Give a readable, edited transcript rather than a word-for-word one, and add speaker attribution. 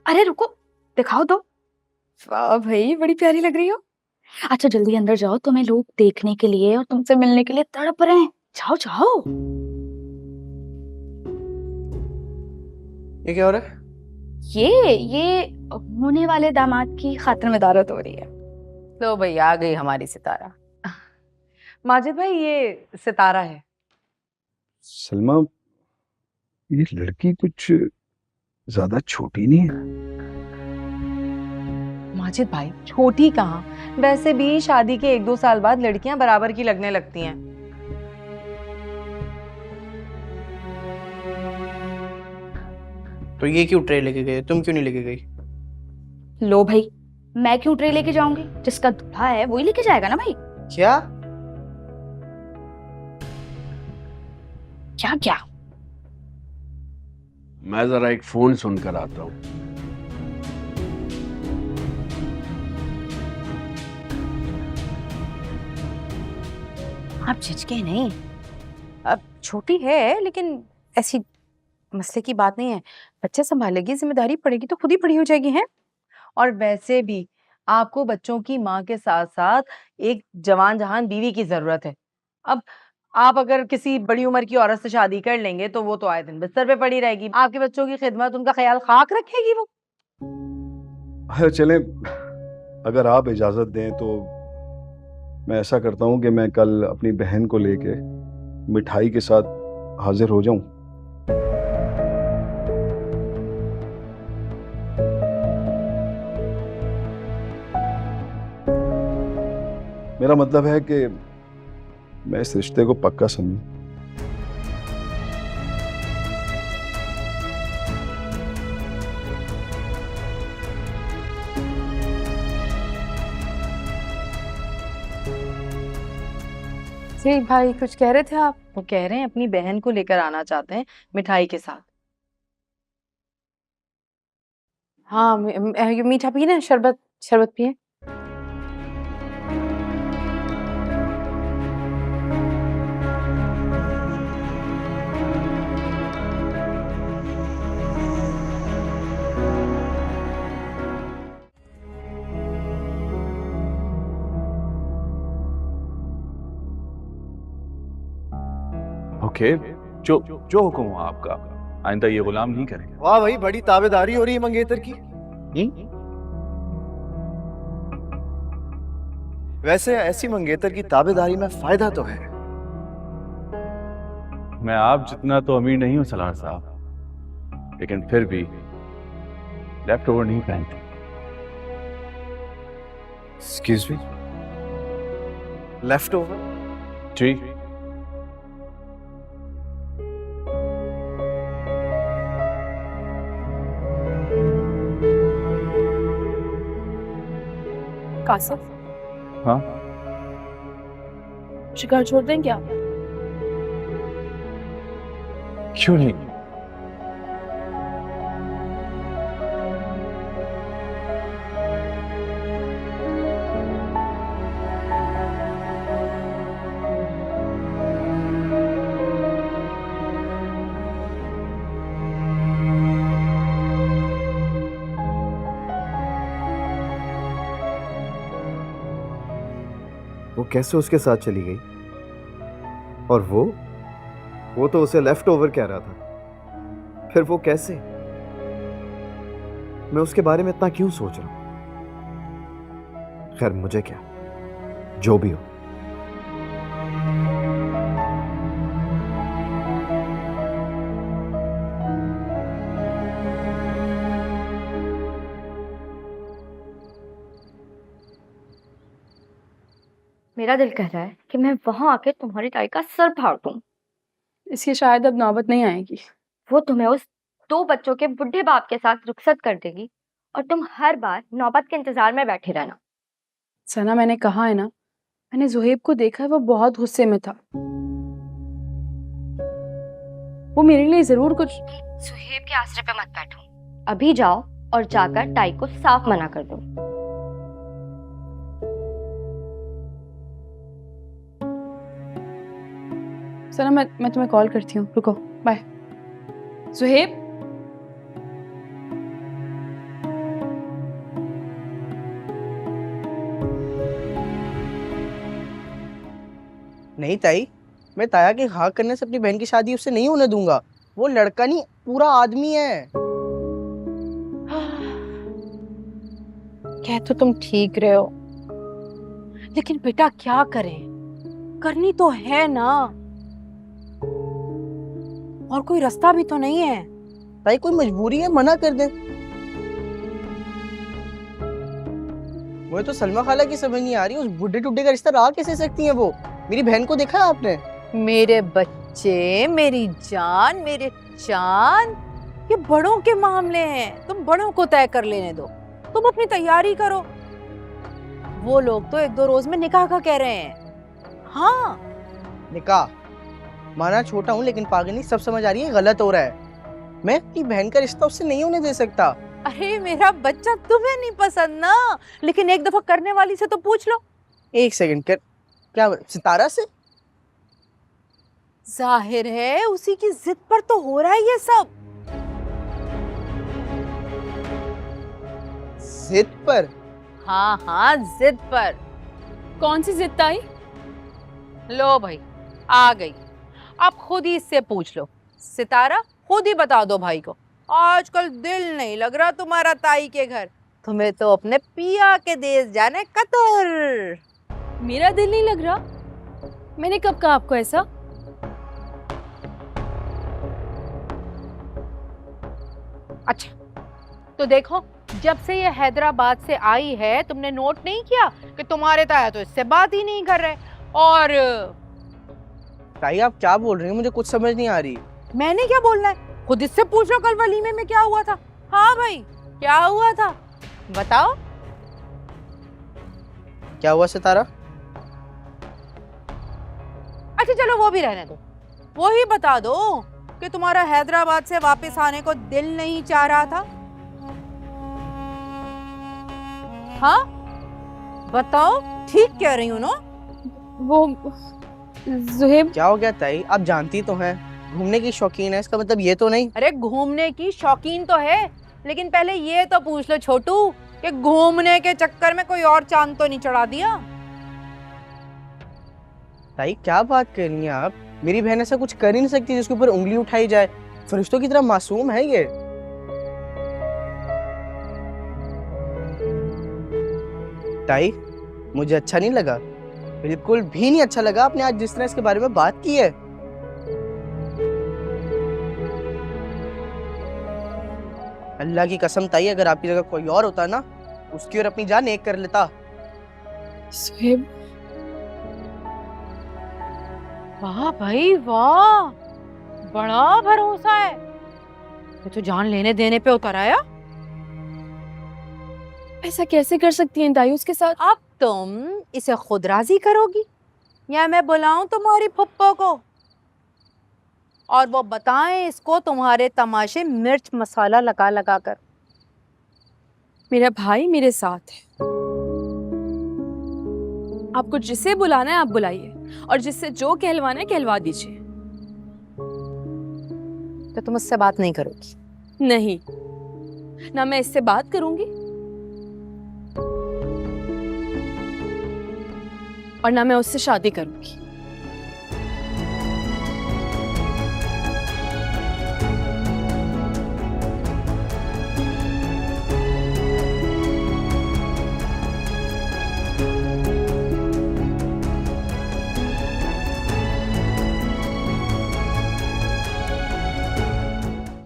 Speaker 1: अरे रुको, दिखाओ तो। वाह भाई, बड़ी प्यारी लग रही हो। अच्छा जल्दी अंदर जाओ, तुम्हें लोग देखने के लिए और तुमसे मिलने के लिए तड़प रहे हैं। जाओ जाओ।
Speaker 2: ये क्या हो रहा है?
Speaker 1: ये होने वाले दामाद की खातिर मदारत हो रही है।
Speaker 3: लो भाई, आ गई हमारी सितारा।
Speaker 4: माजिद भाई, ये सितारा है।
Speaker 5: सलमा, ये लड़की कुछ ज्यादा छोटी नहीं है?
Speaker 4: माजिद भाई, छोटी कहाँ, वैसे भी शादी के 1-2 साल बाद लड़कियां बराबर की लगने लगती हैं।
Speaker 2: तो ये क्यों ट्रे लेके गए, तुम क्यों नहीं लेके गई?
Speaker 1: लो भाई, मैं क्यों ट्रे लेके जाऊंगी? जिसका दूल्हा है वही लेके जाएगा ना भाई।
Speaker 2: क्या?
Speaker 1: क्या क्या?
Speaker 5: मैं जरा एक फोन सुनकर आता हूँ।
Speaker 3: आप झिझके नहीं। अब छोटी है लेकिन ऐसी मसले की बात नहीं है। बच्चा संभालेगी, जिम्मेदारी पड़ेगी तो खुद ही बड़ी हो जाएगी। है
Speaker 4: और वैसे भी आपको बच्चों की माँ के साथ साथ एक जवान जहान बीवी की जरूरत है। अब आप अगर किसी बड़ी उम्र की औरत से शादी कर लेंगे तो वो तो आए दिन बिस्तर पे पड़ी रहेगी, आपके बच्चों की खिदमत, उनका ख्याल खाक रखेगी वो।
Speaker 5: अच्छा चलें, अगर आप इजाजत दें तो मैं ऐसा करता हूँ कि मैं कल अपनी बहन को लेके मिठाई के साथ हाजिर हो जाऊं। मेरा मतलब है कि मैं इस रिश्ते को पक्का समझूं।
Speaker 4: जी भाई, कुछ कह रहे थे आप? वो कह रहे हैं अपनी बहन को लेकर आना चाहते हैं मिठाई के साथ। हाँ, मीठा पिए, शरबत शरबत पिए।
Speaker 6: ओके, जो जो हुक्म हो आपका, आइंदा ये गुलाम नहीं करेंगे।
Speaker 2: वाह भाई, बड़ी ताबेदारी हो रही है मंगेतर की। वैसे ऐसी मंगेतर की ताबेदारी में फायदा तो है।
Speaker 6: मैं आप जितना तो अमीर नहीं हूं सलार साहब, लेकिन फिर भी लेफ्ट ओवर नहीं पहनते।
Speaker 2: Excuse me, left over?
Speaker 6: जी,
Speaker 7: कासिफ,
Speaker 6: हाँ
Speaker 7: शिकार छोड़ दें क्या?
Speaker 6: क्यों नहीं?
Speaker 8: वो कैसे उसके साथ चली गई? और वो तो उसे लेफ्ट ओवर कह रहा था। फिर वो कैसे? मैं उसके बारे में इतना क्यों सोच रहा हूं? खैर, मुझे क्या, जो भी हो।
Speaker 1: मेरा दिल कह रहा है कि मैं वहां आके तुम्हारी ताई का सर फाड़ दूं।
Speaker 7: इसकी शायद अब नौबत नहीं आएगी।
Speaker 1: वो तुम्हें उस 2 बच्चों के बुढ़े बाप के साथ रुखसत कर देगी और तुम हर बार नौबत के इंतजार में बैठे रहना।
Speaker 7: सना, मैंने कहा है ना, मैंने जुहेब को देखा है, वो बहुत गुस्से में था। वो मेरे लिए जरूर कुछ।
Speaker 1: सुहेब के आसरे पे मत बैठो। अभी जाओ और जाकर ताई को साफ मना कर दो।
Speaker 7: सना, मैं तुम्हें कॉल करती हूँ, रुको, बाय। जुहेब,
Speaker 9: नहीं ताई, मैं ताया के हाँ करने से अपनी बहन की शादी उससे नहीं होने दूंगा। वो लड़का नहीं, पूरा आदमी है।
Speaker 3: कह तो तुम ठीक रहे हो, लेकिन बेटा क्या करें, करनी तो है ना, और कोई रास्ता भी तो नहीं है।
Speaker 9: ताई कोई मजबूरी है, मना कर दे। मुझे तो सलमा खाला की समझ नहीं आ रही, उस बुढ़े टुड्डे का रिश्ता रहा कैसे सकती हैं वो? मेरी बहन को देखा है आपने?
Speaker 3: मेरे बच्चे, मेरी जान, मेरे चांद, ये बड़ों के मामले हैं, तुम बड़ों को तय कर लेने दो, तुम अपनी तैयारी करो। वो लोग तो 1-2 रोज में निकाह का कह रहे हैं। हाँ,
Speaker 9: निकाह माना छोटा हूँ, लेकिन पागल सब समझ आ रही है, गलत हो रहा है। मैं अपनी बहन का रिश्ता उससे नहीं होने दे सकता।
Speaker 3: अरे मेरा बच्चा, तुम्हें नहीं पसंद ना, लेकिन एक दफा करने वाली से तो पूछ लो।
Speaker 9: एक सेकंड कर, क्या सितारा से?
Speaker 3: जाहिर है उसी की जिद पर तो हो रहा है ये सब।
Speaker 9: जिद पर?
Speaker 3: हाँ हाँ, जिद पर।
Speaker 7: कौन सी जिद ताई?
Speaker 3: लो भाई, आ गई। आप खुद ही इससे पूछ लो। सितारा, खुद ही बता दो भाई को, आजकल दिल नहीं लग रहा तुम्हारा ताई के घर, तुम्हें तो अपने पिया के देश जाने कतर।
Speaker 7: मेरा दिल नहीं लग रहा? मैंने कब कहा आपको ऐसा?
Speaker 3: अच्छा, तो देखो, जब से ये हैदराबाद से आई है, तुमने नोट नहीं किया कि तुम्हारे ताया तो इससे बात ही नहीं कर रहे? और
Speaker 9: ताई आप क्या बोल रही हैं? मुझे कुछ समझ नहीं आ रही।
Speaker 3: मैंने क्या बोलना है, खुद इससे पूछ लो कल वलीमे में क्या हुआ था। हाँ भाई, क्या हुआ था बताओ।
Speaker 9: क्या हुआ सितारा?
Speaker 3: अच्छा चलो वो भी रहने दो, वो ही बता दो कि तुम्हारा हैदराबाद से वापस आने को दिल नहीं चाह रहा था। हाँ बताओ, ठीक कह रही हूँ ना?
Speaker 7: वो ज़ुहैब,
Speaker 9: क्या हो गया ताई? आप जानती तो हैं घूमने की शौकीन है, इसका मतलब ये तो नहीं।
Speaker 3: अरे घूमने की शौकीन तो है, लेकिन पहले ये तो पूछ लो छोटू कि घूमने के चक्कर में कोई और चांद तो नहीं चढ़ा दिया।
Speaker 9: ताई क्या बात कर रही हैं आप? मेरी बहन ऐसा कुछ कर ही नहीं सकती जिसके ऊपर उंगली उठाई जाए। फरिश्तों की तरह मासूम है ये। ताई मुझे अच्छा नहीं लगा, बिल्कुल भी नहीं अच्छा लगा आपने आज जिस तरह इसके बारे में बात की है। अल्लाह की कसम ताई, अगर आपकी जगह कोई और होता ना, उसकी और अपनी जान एक कर लेता।
Speaker 7: ज़ुहैब,
Speaker 3: वाह भाई वाह, बड़ा भरोसा है, ये तो जान लेने देने पे उतर आया।
Speaker 7: ऐसा कैसे कर सकती हैं ताई उसके साथ?
Speaker 3: अब तुम इसे खुद राजी करोगी या मैं बुलाऊं तुम्हारी फुप्पो को और वो बताएं इसको तुम्हारे तमाशे मिर्च मसाला लगा लगा कर?
Speaker 7: मेरा भाई मेरे साथ है, आपको जिसे बुलाना है आप बुलाइए, और जिससे जो कहलवाना है कहलवा दीजिए।
Speaker 3: तो तुम उससे बात नहीं करोगी?
Speaker 7: नहीं, ना मैं इससे बात करूंगी और ना मैं उससे शादी करूंगी।